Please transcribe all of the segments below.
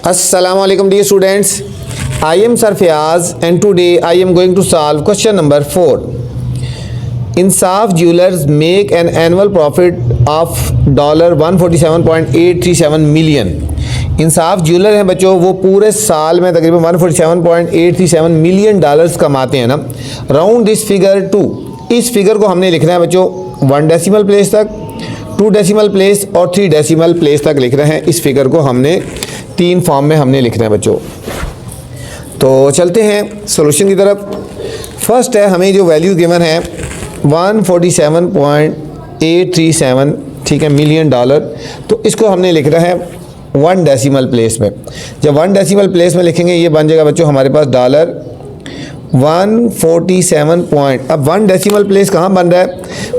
Assalamu alaikum dear students. I am Sir Fayaz and today I am going to solve question number 4. Insaf Jewelers make an annual profit of $147.837 million. Insaf jeweller हैं बच्चों, वो पूरे साल में तकरीबन 147.837 million dollars कमाते हैं ना. राउंड दिस फिगर टू, इस फिगर को हमने लिखना है बच्चों 1 डेसिमल प्लेस तक, 2 डेसिमल प्लेस और 3 डेसिमल प्लेस तक लिख रहे हैं. इस फिगर को हमने 3 फॉर्म में हमने लिखना है बच्चों. तो चलते हैं सॉल्यूशन की तरफ. फर्स्ट है, हमें जो वैल्यू गिवन है 147.837 ठीक है मिलियन डॉलर, तो इसको हमने लिख रहा है 1 डेसिमल प्लेस में. जब 1 डेसिमल प्लेस में लिखेंगे ये बन जाएगा बच्चों हमारे पास $147 पॉइंट. अब 1 डेसिमल प्लेस कहाँ बन रहा है?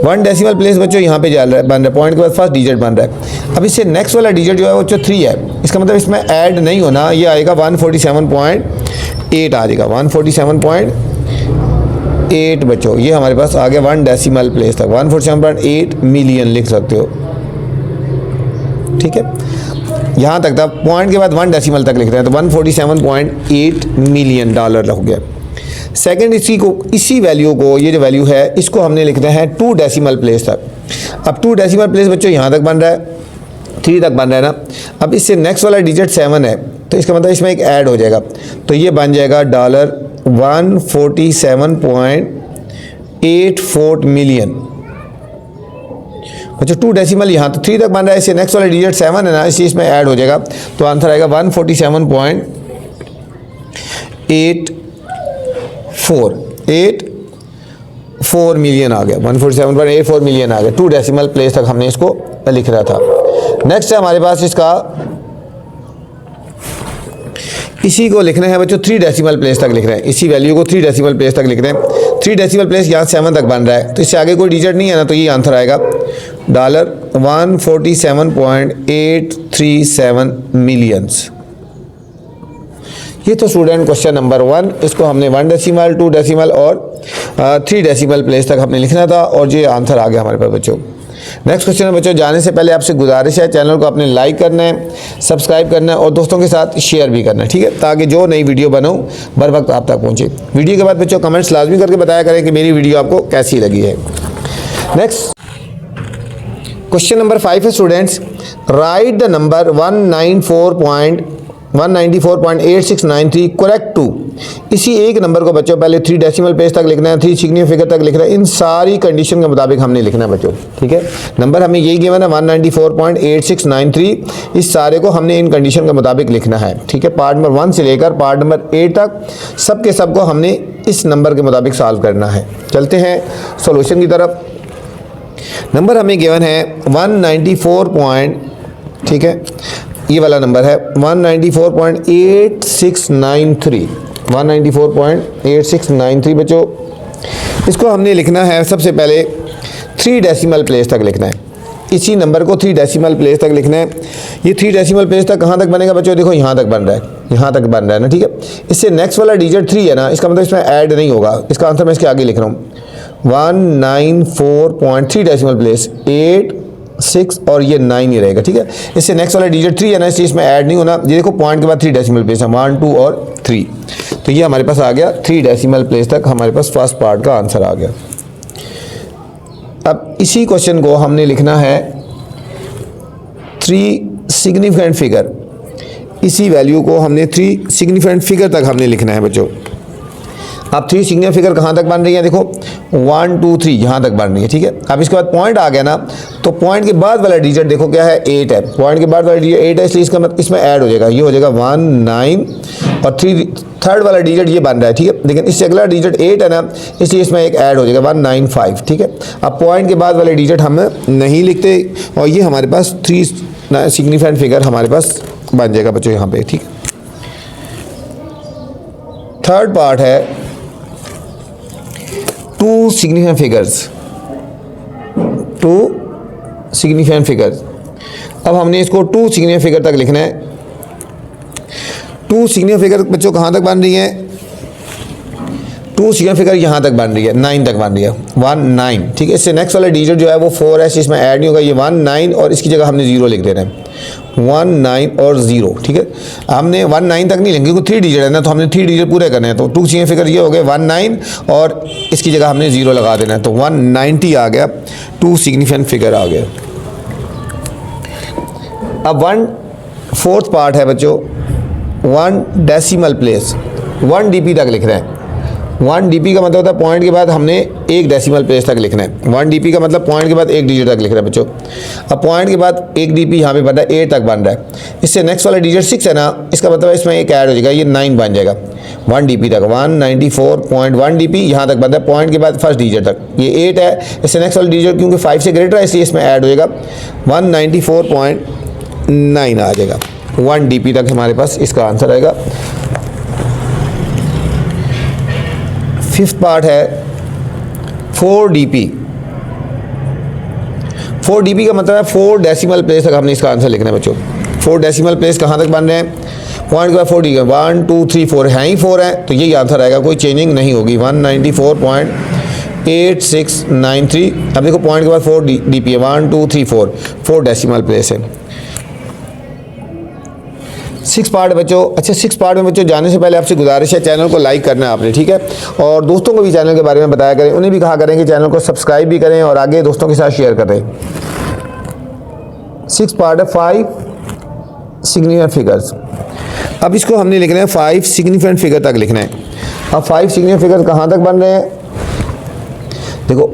1 डेसिमल प्लेस बच्चों यहाँ पे जा रहा है, बन रहा है पॉइंट के बाद फर्स्ट डिजिट बन रहा है. अब इससे नेक्स्ट वाला डिजिट जो है वो 3 है, इसका मतलब इसमें ऐड नहीं होना, ये आएगा 147.8 आ जाएगा. 147.8 बच्चों ये हमारे पास आ गया 1 डेसिमल प्लेस तक. 147.8 मिलियन लिख सकते हो, ठीक है. यहाँ तक था, पॉइंट के बाद 1 डेसिमल तक लिख रहे हैं तो 147.8 मिलियन डॉलर हो गया. सेकंड, इसी वैल्यू को, ये जो वैल्यू है इसको हमने लिखना है 2 डेसिमल प्लेस तक. अब 2 डेसिमल प्लेस बच्चों यहाँ तक बन रहा है, 3 तक बन रहा है ना. अब इससे नेक्स्ट वाला डिजिट 7 है, तो इसका मतलब इसमें एक ऐड हो जाएगा, तो ये बन जाएगा $147.84 मिलियन. बच्चों 2 डेसिमल यहाँ तो 3 तक बन रहा है, इससे नेक्स्ट वाला डिजिट 7 है ना, इसी इसमें ऐड हो जाएगा, तो आंसर आएगा 147.84 मिलियन आ गया. 147.84 मिलियन आ गया. 2 डेसिमल प्लेस तक हमने इसको लिख रहा था. नेक्स्ट है हमारे पास इसका, इसी को लिखना है बच्चों 3 डेसिमल प्लेस तक लिख रहे हैं. इसी वैल्यू को 3 डेसिमल प्लेस तक लिख रहे हैं. 3 डेसिमल प्लेस यहाँ 7 तक बन रहा है, तो इससे आगे कोई डिजिट नहीं है ना, तो ये आंसर आएगा $147.837 मिलियंस. ये तो स्टूडेंट क्वेश्चन नंबर 1, इसको हमने 1 डेसिमल, 2 डेसिमल और 3 डेसिमल प्लेस तक हमने लिखना था, और ये आंसर आ गया हमारे पास बच्चों. नेक्स्ट क्वेश्चन है बच्चों, जाने से पहले आपसे गुजारिश है चैनल को आपने लाइक करना है, सब्सक्राइब करना है और दोस्तों के साथ शेयर भी करना है, ठीक है, ताकि जो नई वीडियो बनाऊँ बर वक्त आप तक पहुँचे. वीडियो के बाद बच्चों कमेंट्स लाजमी करके बताया करें कि मेरी वीडियो आपको कैसी लगी है. नेक्स्ट क्वेश्चन नंबर 5 है students, right the number 194.8693 correct to. इसी एक नंबर को बच्चों पहले 3 डेसिमल प्लेस तक लिखना है, 3 सिग्निफिकेंट फिगर तक लिखना है. इन सारी कंडीशन के मुताबिक हमने लिखना है बच्चों, ठीक है. नंबर हमें यही गिवन है 194.8693, इस सारे को हमने इन कंडीशन के मुताबिक लिखना है, ठीक है. पार्ट नंबर 1 से लेकर पार्ट नंबर 8 तक सबके सब को हमने इस नंबर के मुताबिक सॉल्व करना है. चलते हैं सोल्यूशन की तरफ. नंबर हमें गिवन है 194. ठीक है, ये वाला नंबर है 194.8693. 194.8693 बच्चों, इसको हमने लिखना है सबसे पहले 3 डेसिमल प्लेस तक लिखना है. इसी नंबर को 3 डेसिमल प्लेस तक लिखना है. ये 3 डेसिमल प्लेस तक कहाँ तक बनेगा बच्चों? देखो यहाँ तक बन रहा है, यहाँ तक बन रहा है ना, ठीक है. इससे नेक्स्ट वाला डिजिट 3 है ना, इसका मतलब इसमें ऐड नहीं होगा. इसका आंसर मैं इसके आगे लिख रहा हूँ 194.3 डेसिमल प्लेस 8 6 और ये 9 ही रहेगा, ठीक है. इससे नेक्स्ट वाला डिजिट 3 है ना, इसलिए इसमें ऐड नहीं होना. ये देखो पॉइंट के बाद 3 डेसिमल प्लेस है, 1 2 और 3, तो ये हमारे पास आ गया 3 डेसिमल प्लेस तक हमारे पास फर्स्ट पार्ट का आंसर आ गया. अब इसी क्वेश्चन को हमने लिखना है 3 सिग्निफिकेंट फिगर. इसी वैल्यू को हमने 3 सिग्निफिकेंट फिगर तक हमने लिखना है बच्चों. अब 3 सिग्निफिकेंट फिगर कहाँ तक बन रही है? देखो 1 2 3 यहाँ तक बन रही है, ठीक है. अब इसके बाद पॉइंट आ गया ना, तो पॉइंट के बाद वाला डिजिट देखो क्या है, 8 है. पॉइंट के बाद वाला डिजिट 8 है, इसलिए इसका मतलब इसमें ऐड हो जाएगा, ये हो जाएगा 1 9 और 3 थर्ड वाला डिजिट ये बन रहा है, ठीक है. लेकिन इससे अगला डिजिट 8 है ना, इसलिए इसमें एक ऐड हो जाएगा 195, ठीक है. अब पॉइंट के बाद वाले डिजिट हम नहीं लिखते, और ये हमारे पास 3 सिग्निफिकेंट फिगर हमारे पास बन जाएगा बच्चों यहाँ पे, ठीक. थर्ड पार्ट है 2 सिग्निफिकेंट फिगर्स. 2 significant figures. अब हमने इसको 2 सिग्निफिकेंट फिगर तक लिखना है. 2 सिग्निफिकेंट फिगर बच्चों कहाँ तक बन रही हैं? 2 सिग्निफिकेंट फिगर यहाँ तक बन रही है, 9 तक बन रही है, 1 9, ठीक है। इससे नेक्स्ट वाला डिजिट जो है वो 4 है, इसमें ऐड नहीं होगा, ये 1 9 और इसकी जगह हमने 0 लिख देना है, 1 9 और 0, ठीक है। हमने 1 9 तक नहीं लेंगे क्योंकि 3 डिजिट है ना, तो हमने 3 डिजिट पूरे करने हैं। तो 2 सिग्निफिकेंट फिगर ये हो गए 1 9 और इसकी जगह हमने 0 लगा देना है, तो 190 आ गया, 2 सिग्निफिकेंट फिगर आ गया। अब 1/4 पार्ट है बच्चों, 1 डेसिमल प्लेस, 1 dp तक लिख रहे हैं। 1 dp का मतलब होता है पॉइंट के बाद हमने 1 डेसिमल प्लेस तक लिखना है। 1 dp का मतलब पॉइंट के बाद 1 डिजिट तक लिख रहे हैं बच्चों। अब पॉइंट के बाद 1 dp यहाँ पे बन रहा है, 8 तक बन रहा है। इससे नेक्स्ट वाला डिजिट 6 है ना, इसका मतलब है इसमें एक ऐड हो जाएगा, ये 9 बन जाएगा। 1 dp तक 194.1 dp यहाँ तक बन रहा है, पॉइंट के बाद फर्स्ट डिजिट तक ये 8 है। इससे नेक्स्ट वाला डिजिट क्योंकि 5 से ग्रेटर है इसलिए इसमें ऐड हो जाएगा, 194.9 आ जाएगा। 1 dp तक हमारे पास इसका आंसर आएगा। 5th पार्ट है 4 dp। 4 dp का मतलब है 4 डेसिमल प्लेस तक हमने इसका आंसर लिखना है बच्चों। 4 डेसिमल प्लेस कहाँ तक बन रहे हैं, पॉइंट के बाद 4 dp, 1 2 3 4 है ही 4 है, तो यही आंसर आएगा, कोई चेंजिंग नहीं होगी, 194.8693। अब देखो पॉइंट के बाद 4 dp है, 1 2 3 4 डेसिमल प्लेस है। 6 पार्ट बच्चों। अच्छा 6 पार्ट में बच्चों जाने से पहले आपसे गुजारिश है चैनल को लाइक करना है आपने, ठीक है, और दोस्तों को भी चैनल के बारे में बताया करें, उन्हें भी कहा करें कि चैनल को सब्सक्राइब भी करें और आगे दोस्तों के साथ शेयर करें। 6 पार्ट है 5 सिग्निफिकेंट फिगर्स। अब इसको हमने लिखना है 5 सिग्निफिकेंट फिगर तक लिखना है। अब 5 सिग्निफिकेंट फिगर कहाँ तक बन रहे हैं, देखो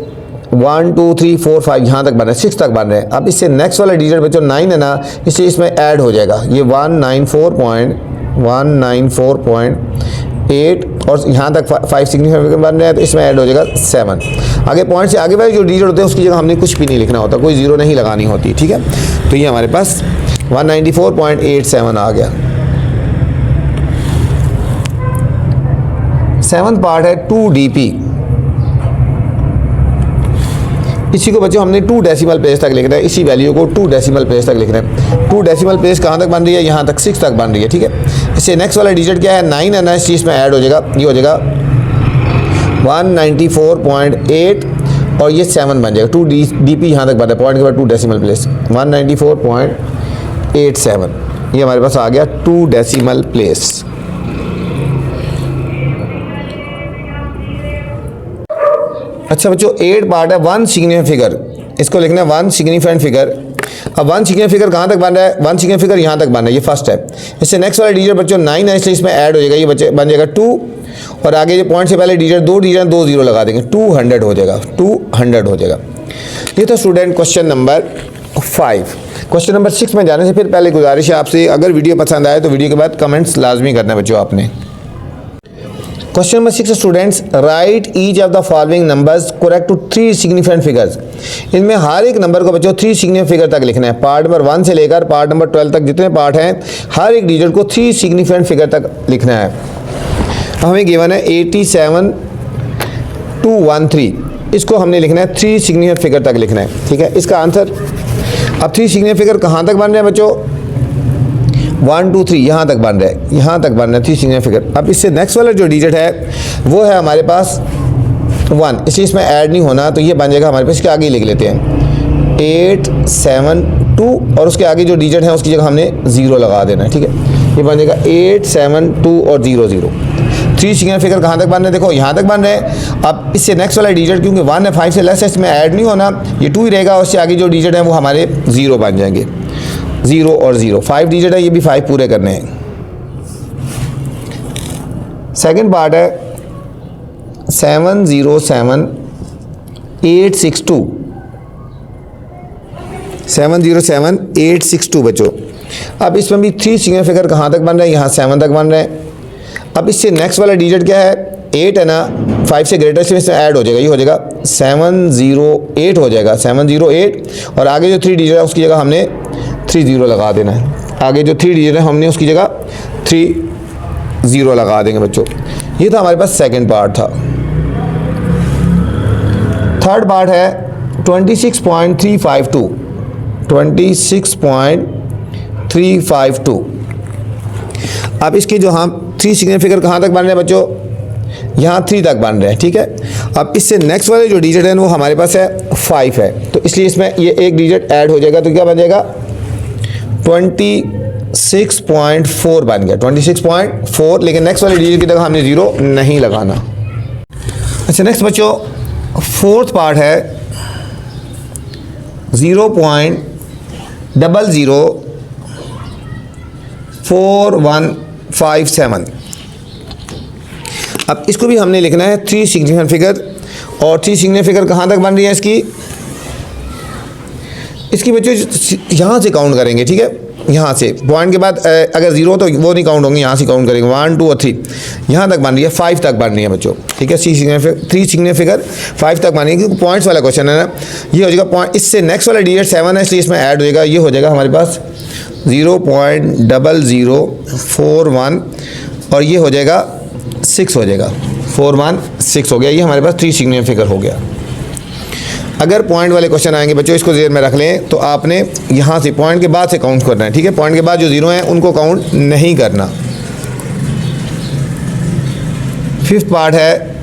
1 2 3 4 5 यहाँ तक बन रहे हैं, 6 तक बन रहे हैं। अब इससे नेक्स्ट वाला डिजिट बच्चों 9 है ना, इससे इसमें ऐड हो जाएगा, ये 194.8 और यहाँ तक 5 सिग्निफिकेंट फिगर बन रहे हैं, तो इसमें ऐड हो जाएगा 7। आगे पॉइंट से आगे वाले जो डिजिट होते हैं उसकी जगह हमने कुछ भी नहीं लिखना होता, कोई 0 नहीं लगानी होती, ठीक है। तो ये हमारे पास 194.87 आ गया। 7th पार्ट है 2 dp। इसी को बच्चों हमने 2 डेसिमल प्लेस तक लिखना है, इसी वैल्यू को 2 डेसिमल प्लेस तक लिखना है। 2 डेसिमल प्लेस कहाँ तक बन रही है, यहाँ तक 6 तक बन रही है, ठीक है। इससे नेक्स्ट वाला डिजिट क्या है, 9 है ना, इस चीज़ में ऐड हो जाएगा, ये हो जाएगा 194.8 और ये 7 बन जाएगा। 2 dp यहाँ तक बन रहा है, पॉइंट के बाद 2 डेसिमल प्लेस, 194.87, ये हमारे पास आ गया 2 डेसिमल प्लेस। अच्छा बच्चों 8 पार्ट है 1 सिग्निफिकेंट फिगर। इसको लिखना है 1 सिग्निफिकेंट फिगर। अब 1 सिग्निफिकेंट फिगर कहाँ तक बन रहा है, 1 सिग्निफिकेंट फिगर यहाँ तक बन रहा है, ये फर्स्ट है। इससे नेक्स्ट वाला डिजिट बच्चों 9 है, इसलिए इसमें ऐड हो जाएगा, ये बच्चे बन जाएगा 2 और आगे जो पॉइंट से पहले डिजिट 2 डिजिट 2 0 लगा देंगे, 200 हो जाएगा, 200 हो जाएगा। ये तो student question number 5। Question number 6 में जाने से फिर पहले गुजारिश है आपसे, अगर वीडियो पसंद आए तो वीडियो के बाद कमेंट्स लाजमी करना है बच्चों आपने। Question number 6 students, right each of the following numbers correct to 3 significant figures. इनमें हर एक नंबर को बच्चों 3 सिग्निफिकेंट फिगर तक लिखना है। पार्ट नंबर 1 से लेकर पार्ट नंबर 12 तक जितने पार्ट हैं, हर एक डिजिट को 3 सिग्निफिकेंट फिगर तक लिखना है। हमें गिवन है 87,213, इसको हमने लिखना है 3 सिग्निफिकेंट फिगर तक लिखना है, ठीक है। इसका आंसर, अब 3 सिग्निफिकेंट फिगर कहाँ तक बन रहे हैं बच्चों, 1 2 3 यहाँ तक बन रहा है, यहाँ तक बन रहा है 3 सिग्निफिकेंट फिगर। अब इससे नेक्स्ट वाला जो डिजिट है वो है हमारे पास 1, इसलिए इसमें ऐड नहीं होना, तो ये बन जाएगा हमारे पास, इसके आगे लिख लेते हैं 872 और उसके आगे जो डिजिट है उसकी जगह हमने 0 लगा देना है, ठीक है। ये बन जाएगा 872 और 0 0। 3 सिग्निफिकेंट फिगर कहाँ तक बन रहे हैं, देखो यहाँ तक बन रहे हैं। अब इससे नेक्स्ट वाला डिजिट क्योंकि 1 है, 5 से लेस है, इसमें ऐड नहीं होना, ये 2 ही रहेगा और उससे आगे जो डिजिट है वो हमारे 0 बन जाएंगे, 0 और 0। 5 डिजिट है, ये भी 5 पूरे करने हैं। सेकंड पार्ट है 707,862। 707,862 बच्चों। अब इसमें भी 3 सिग्निफिकेंट फिगर कहाँ तक बन रहे हैं, यहाँ 7 तक बन रहे हैं। अब इससे नेक्स्ट वाला डिजिट क्या है, 8 है ना, 5 से ग्रेटर से इसमें ऐड हो जाएगा, ये हो जाएगा 708 हो जाएगा, 708 और आगे जो 3 डिजिट है उसकी जगह हमने 30 लगा देना है। आगे जो 3 डिजिट है हमने उसकी जगह 30 लगा देंगे बच्चों। ये था हमारे पास सेकंड पार्ट था। थर्ड पार्ट है 26.352। 26.352। अब इसके जो हम 3 सिग्निफिकेंट फिगर कहाँ तक बन रहे हैं बच्चों, यहाँ 3 तक बन रहे हैं, ठीक है। अब इससे नेक्स्ट वाले जो डिजिट है वो हमारे पास है 5 है, तो इसलिए इसमें ये एक डिजिट ऐड हो जाएगा, तो क्या बन जाएगा 26.4 बन गया, 26.4। लेकिन नेक्स्ट वाले डिजिट की जगह हमने 0 नहीं लगाना। अच्छा नेक्स्ट बच्चों फोर्थ पार्ट है 0.004157। अब इसको भी हमने लिखना है 3 सिग्निफिकेंट फिगर, और 3 सिग्निफिकेंट फिगर कहाँ तक बन रही है इसकी बच्चों यहाँ से काउंट करेंगे, ठीक है। यहाँ से पॉइंट के बाद अगर 0 तो वो नहीं काउंट होंगे, यहाँ से काउंट करेंगे 1 2 और 3, यहाँ तक बन रही है, 5 तक बन रही है बच्चों, ठीक है। 3 सिग्निफिकेंट फिगर 5 तक बन रही है, क्योंकि पॉइंट्स वाला क्वेश्चन है ना। ये हो जाएगा पॉइंट, इससे नेक्स्ट वाला डिजिट 7 है, इसलिए इसमें ऐड हो जाएगा, ये हो जाएगा हमारे पास 0.0041, और ये हो जाएगा 6 हो जाएगा, 416 हो गया। ये हमारे पास 3 सिग्निफिकेंट फिगर हो गया। अगर पॉइंट वाले क्वेश्चन आएंगे बच्चों, इसको जेर में रख लें, तो आपने यहाँ से पॉइंट के बाद से काउंट करना है, ठीक है। पॉइंट के बाद जो 0 है उनको काउंट नहीं करना। फिफ्थ पार्ट है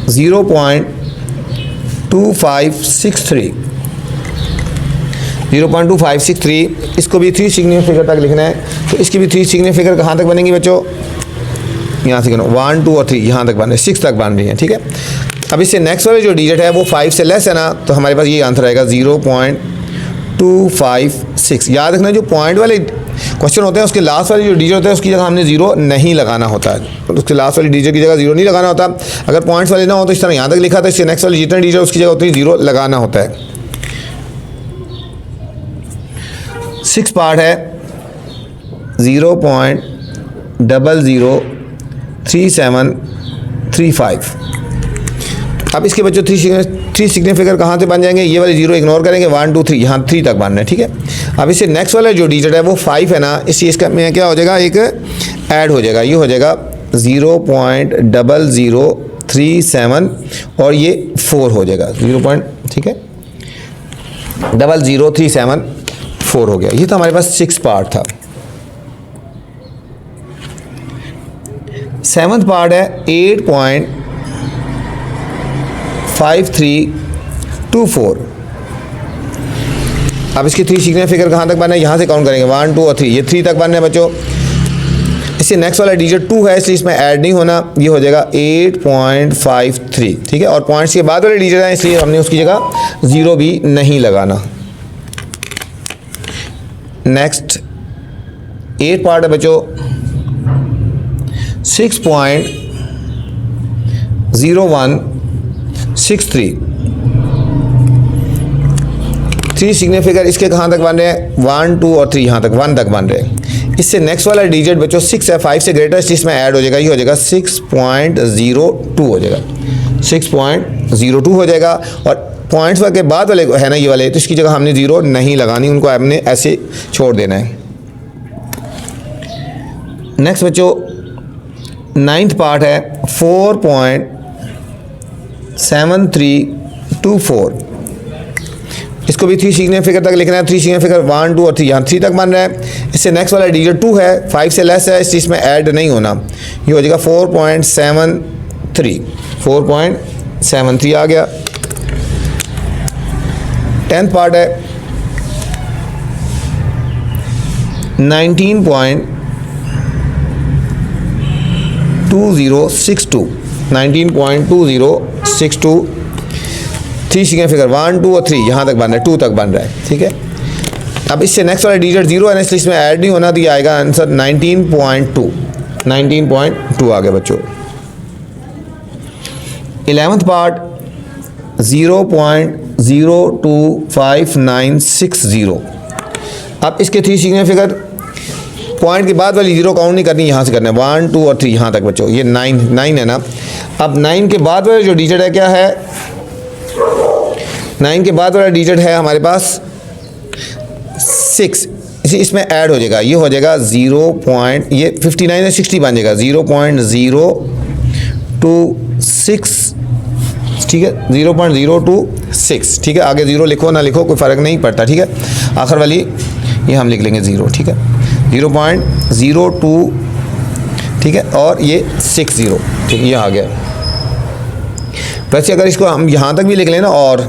0.2563, 0.2563, इसको भी 3 सिग्निफिकेंट फिगर तक लिखना है। तो इसकी भी 3 सिग्निफिकेंट फिगर कहाँ तक बनेंगी बच्चों, यहाँ से 1 2 और 3 यहाँ तक बन रही है, 6 तक बन रही है, ठीक है। अब इससे नेक्स्ट वाले जो डिजिट है वो 5 से लेस है ना, तो हमारे पास ये आंसर आएगा 0.256। याद रखना जो पॉइंट वाले क्वेश्चन होते हैं उसके लास्ट वाली जो डिजिट होता है उसकी जगह हमने 0 नहीं लगाना होता है, तो उसके लास्ट वाली डिजिट की जगह 0 नहीं लगाना होता। अगर पॉइंट्स वाले ना हो तो इस तरह यहाँ तक लिखा था, इससे नेक्स्ट वाली जितने डिजिट उसकी जगह उतनी 0 लगाना होता है। 6 पार्ट है 0.003735। अब इसके बच्चों 3 सिग्निफिकेंट फिगर कहाँ से बन जाएंगे, ये वाले 0 इग्नोर करेंगे, 1 2 3 यहाँ 3 तक बन रहे हैं, ठीक है। अब इससे नेक्स्ट वाला जो डिजिट है वो 5 है ना, इसलिए इसका में क्या हो जाएगा, एक ऐड हो जाएगा, ये हो जाएगा 0.0037 और ये 4 हो जाएगा 0. ठीक है 0.0374 हो गया। ये तो हमारे पास 6 पार्ट था। 7th पार्ट है 8.5324। अब इसकी 3 सिग्निफिकेंट फिगर कहाँ तक बनना है, यहाँ से काउंट करेंगे 1 2 और 3, ये 3 तक बनना है बच्चों। इससे नेक्स्ट वाला डिजिट 2 है इसलिए इसमें ऐड नहीं होना, ये हो जाएगा 8.53। ठीक है, और पॉइंट्स के बाद वाले डिजिट हैं इसलिए हमने उसकी जगह 0 भी नहीं लगाना। नेक्स्ट 8 पार्ट है बच्चों 6.0163। 3 सिग्निफिकेंट फिगर इसके कहाँ तक बन रहे हैं, 1 2 और 3 यहाँ तक 1 तक बन रहे हैं। इससे नेक्स्ट वाला डिजिट बच्चों 6 है, 5 से ग्रेटर इसमें ऐड हो जाएगा, ये हो जाएगा 6.02 हो जाएगा, 6.02 हो जाएगा। और पॉइंट्स के बाद वाले है ना ये वाले, तो इसकी जगह हमने 0 नहीं लगानी, उनको हमने ऐसे छोड़ देना है। नेक्स्ट बच्चों 9th पार्ट है 4.7324। इसको भी 3 सिग्निफिकेंट फिगर तक लिखना है। 3 सिग्निफिकेंट फिगर 1 2 और 3 यहाँ 3 तक बन रहा है। इससे नेक्स्ट वाला डिजिट 2 है, 5 से लेस है, इस चीज़ में ऐड नहीं होना, ये हो जाएगा 4.73 आ गया। 10th पार्ट है 19.2062। 19.2062 3 सिग्निफिकेंट फिगर 1 2 और 3 यहाँ तक बन रहा है, 2 तक बन रहा है। ठीक है, अब इससे नेक्स्ट वाला डिजिट 0 है ना, इसलिए इसमें ऐड नहीं होना, तो ये आएगा आंसर 19.2 आ गया बच्चों। 11th part 0.025960। अब इसके 3 सिग्निफिकेंट फिगर पॉइंट के बाद वाली 0 काउंट नहीं करनी, यहाँ से करना है 1 2 और 3 यहाँ तक बच्चों। ये 9 है ना। अब 9 के बाद वाला जो डिजिट है क्या है, 9 के बाद वाला डिजिट है हमारे पास 6, इसमें ऐड हो जाएगा, ये हो जाएगा 0. ये 59 है 60 बन जाएगा 0.026। ठीक है 0.026। ठीक है, आगे 0 लिखो ना लिखो कोई फ़र्क नहीं पड़ता। ठीक है, आखिर वाली ये हम लिख लेंगे 0। ठीक है 0.02। ठीक है, और ये 60। ठीक है, ये आ गया। वैसे अगर इसको हम यहाँ तक भी लिख लें ना और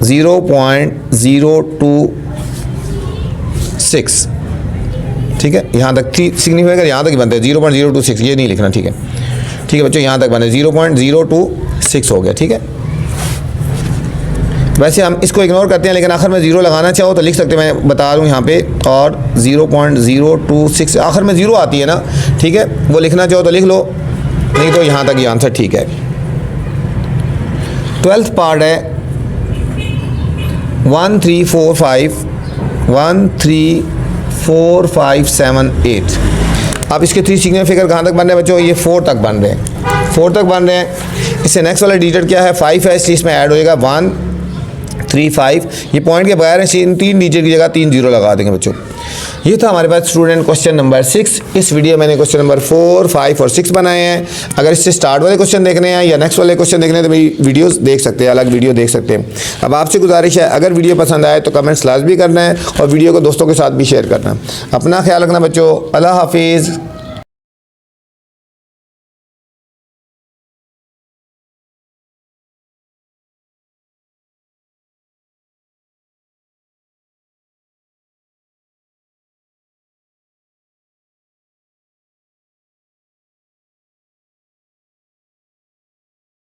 0.026, ठीक है, यहाँ तक 3 सिग्निफिकेंट यहाँ तक ही बनते हैं, 0.026 ये नहीं लिखना, ठीक है बच्चों, यहाँ तक बने 0.026 हो गया, ठीक है। वैसे हम इसको इग्नोर करते हैं, लेकिन आखिर में 0 लगाना चाहो तो लिख सकते हैं, मैं बता दूँ यहाँ पे, और 0.026 आखिर में 0 आती है ना, ठीक है, वो लिखना चाहो तो लिख लो, नहीं तो यहाँ तक ये आंसर ठीक है। 12th पार्ट है 1 3 4 5 7 8। अब इसके 3 सिग्निफिकेंट फिगर कहाँ तक बन रहे हैं बच्चों, ये 4 तक बन रहे हैं, 4 तक बन रहे हैं। इससे नेक्स्ट वाला डिजिट क्या है, 5 है, इसमें ऐड हो जाएगा 1 3 5, ये पॉइंट के बगैर है, इन 3 डिजिट की जगह 3 0 लगा देंगे बच्चों। ये था हमारे पास स्टूडेंट क्वेश्चन नंबर 6। इस वीडियो में मैंने क्वेश्चन नंबर 4 5 और 6 बनाए हैं। अगर इससे स्टार्ट वाले क्वेश्चन देखने हैं या नेक्स्ट वाले क्वेश्चन देखने हैं तो मेरी वीडियोस देख सकते हैं, अलग वीडियो देख सकते हैं। अब आपसे गुजारिश है, अगर वीडियो पसंद आए तो कमेंट्स लाजमी करना है और वीडियो को दोस्तों के साथ भी शेयर करना है। अपना ख्याल रखना बच्चों, अल्लाह हाफिज़।